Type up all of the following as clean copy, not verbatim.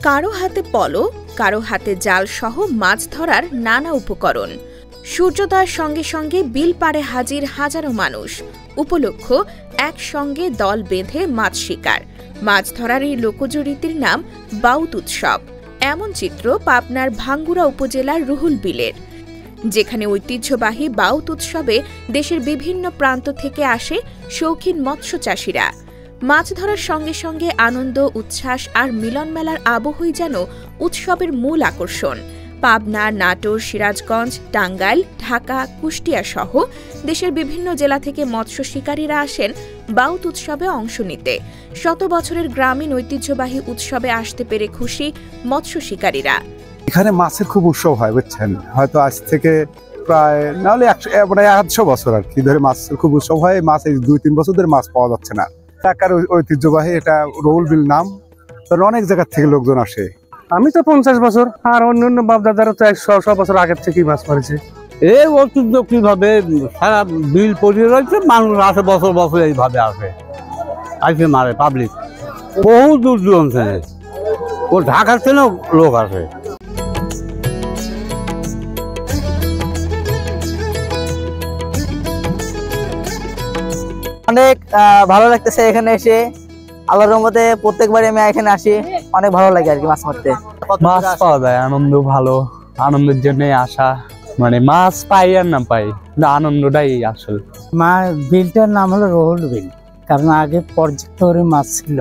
কারো হাতে পলো, কারো হাতে জাল সহ মাছ ধরার নানা উপকরণ। সূর্যোদয়ের সঙ্গে সঙ্গে বিল পাড়ে হাজির হাজারো মানুষ। উপলক্ষ একসঙ্গে দল বেঁধে মাছ শিকার। মাছ ধরার এই লোকজ রীতির নাম বাউত উৎসব। এমন চিত্র পাবনার ভাঙ্গুড়া উপজেলার রুহুল বিলের, যেখানে ঐতিহ্যবাহী বাউত উৎসবে দেশের বিভিন্ন প্রান্ত থেকে আসে শৌখিন মৎস্য চাষিরা। মাছ ধরার সঙ্গে সঙ্গে আনন্দ, উচ্ছ্বাস আর মিলন মেলার আবহই যেন উৎসবের মূল আকর্ষণ। পাবনা, নাটোর, সিরাজগঞ্জ, টাঙ্গাইল, ঢাকা, কুষ্টিয়া সহ দেশের বিভিন্ন জেলা থেকে মৎস্য শিকারীরা আসেন বাউত উৎসবে অংশ নিতে। শত বছরের গ্রামীণ ঐতিহ্যবাহী উৎসবে আসতে পেরে খুশি মৎস্য শিকারীরা। এখানে মাছের খুব উৎসব হয়, বুঝছেন, হয়তো আজ থেকে প্রায় নাহলে 100 বছর আর কি ধরে মাছের খুব উৎসব হয়। মাছ এই 2-3 বছর ধরে মাছ পাওয়া যাচ্ছে না। ঢাকার ঐতিহ্যবাহী এটা রুহুল বিল নাম, অনেক জায়গা থেকে লোকজন আসে। আমি তো 50 বছর, আর অন্য বাপ দাদারা তো 100 বছর আগের থেকেই মাছ মারছে। এই ঐতিহ্য কিভাবে সারা বিল পড়িয়ে রয়েছে, মানুষ আসে বছর বছর এইভাবে আসে মারে পাবলিক বহু দূর দূরান্ত থেকে, ও ঢাকার থেকেও লোক আসে। অনেক ভালো লাগতেছে এখানে এসে। আল্লাহর রহমতে প্রত্যেকবারই আমি এখানে আসি, অনেক ভালো লাগে আর কি মাছ মারতে। মাছ পাওয়া যায়, আনন্দ ভালো, আনন্দের জন্য আসা। মানে মাছ পাই আর না পাই, আনন্দটাই আসল। বিলটার নাম হলো রুহুল বিল, কারণ আগে পর্যাপ্ত মাছ ছিল।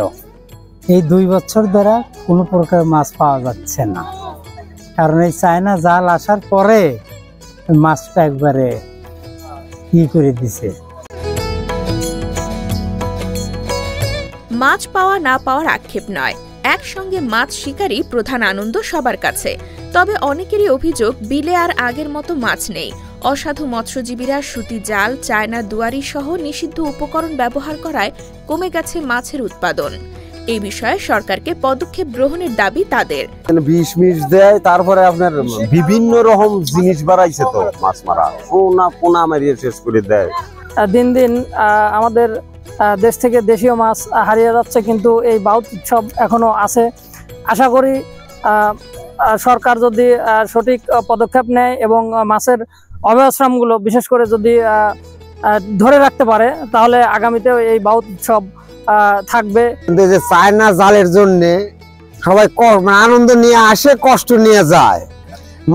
এই 2 বছর ধরে কোনো প্রকার মাছ পাওয়া যাচ্ছে না, কারণ এই চায়না জাল আসার পরে মাছটা একবারে করে দিছে। মাছ পাওয়া না পাওয়ার আক্ষেপ নয়, একসঙ্গে মাছ শিকারই প্রধান আনন্দ সবার কাছে। তবে অনেকেরই অভিযোগ, বিলে আর আগের মতো মাছ নেই। অসাধু মৎস্যজীবীরা সুতি জাল, চায়না দুয়ারি সহ নিষিদ্ধ উপকরণ ব্যবহার করায় কমে গেছে মাছের উৎপাদন। এই বিষয়ে সরকারকে পদক্ষেপ গ্রহণের দাবি তাদের। বিষ দেয়, তারপরে আপনার বিভিন্ন রকম জিনিস বাড়াইছে তো মাছ মারা, পোনা মারিয়ে শেষ করে দেয়। দিন দিন আমাদের দেশ থেকে দেশীয় মাছ হারিয়ে যাচ্ছে, কিন্তু এই বাউত উৎসব এখনো আছে। আশা করি সরকার যদি সঠিক পদক্ষেপ নেয় এবং মাছের অবস্থানগুলো বিশেষ করে যদি ধরে রাখতে পারে, তাহলে আগামীতেও এই বাউত উৎসব থাকবে। যে চায়না জালের জন্য সবাই আনন্দ নিয়ে আসে, কষ্ট নিয়ে যায়।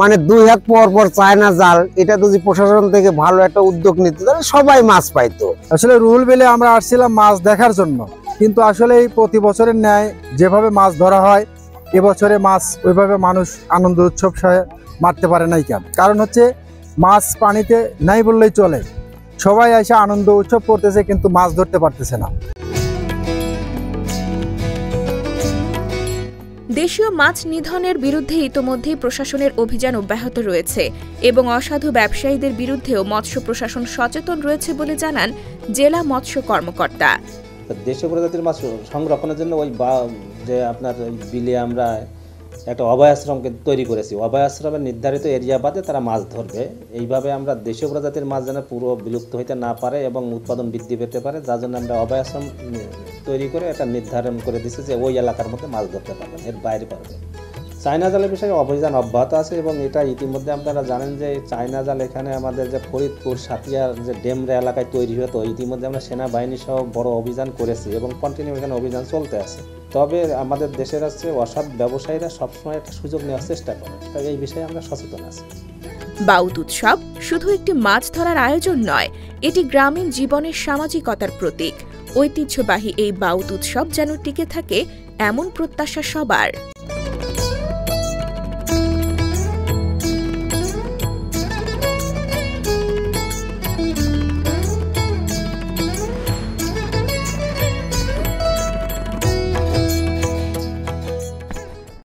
মানে 2 হাত পর পর চায়না জাল, এটা যদি প্রশাসন থেকে ভালো একটা উদ্যোগ নিত তাহলে সবাই মাছ পাইতো। আসলে রুহুল বিলে আমরা আসছিলাম মাছ দেখার জন্য, কিন্তু আসলে এই প্রতি বছরের ন্যায় যেভাবে মাছ ধরা হয়, এবছরে মাছ ওইভাবে মানুষ আনন্দ উৎসব মারতে পারে নাই। কেন? কারণ হচ্ছে মাছ পানিতে নাই বললেই চলে। সবাই এসে আনন্দ উৎসব করতেছে, কিন্তু মাছ ধরতে পারতেছে না। দেশীয় মাছ নিধনের বিরুদ্ধে ইতোমধ্যেই প্রশাসনের অভিযান অব্যাহত রয়েছে এবং অসাধু ব্যবসায়ীদের বিরুদ্ধেও মৎস্য প্রশাসন সচেতন রয়েছে বলে জানান জেলা মৎস্য কর্মকর্তা। দেশীয় প্রজাতির মাছ সংরক্ষণের জন্য ওই যে আপনার বিলে আমরা একটা অভয় আশ্রমকে তৈরি করেছি। অভয় আশ্রমের নির্ধারিত এরিয়া বাদে তারা মাছ ধরবে। এইভাবে আমরা দেশীয় প্রজাতির মাছ যেন পুরো বিলুপ্ত হইতে না পারে এবং উৎপাদন বৃদ্ধি পেতে পারে, যার জন্য আমরা অভয় আশ্রম তৈরি করে একটা নির্ধারণ করে দিচ্ছি যে ওই এলাকার মধ্যে মাছ ধরতে পারবেন, এর বাইরে পারবে। চায়না জালের বিষয়ে অভিযান অব্যাহত আছে এবং এটা ইতিমধ্যে আপনারা জানেন যে চায়না জাল এখানে আমাদের যে ফরিদপুর, সাতিয়ার যে ডেমরা এলাকায় তৈরি হতো, ইতিমধ্যে আমরা সেনাবাহিনী সহ বড় অভিযান করেছি এবং কন্টিনিউ এখানে অভিযান চলতে আছে। তবে আমাদের দেশের আছে অসৎ ব্যবসায়ীরা সবসময় একটা সুযোগ নেওয়ার চেষ্টা করে, তাই এই বিষয়ে আমরা সচেতন আছি। বাউত উৎসব শুধু একটি মাছ ধরার আয়োজন নয়, এটি গ্রামীণ জীবনের সামাজিকতার প্রতীক। ঐতিহ্যবাহী এই বাউত উৎসব যেন টিকে থাকে, এমন প্রত্যাশা সবার।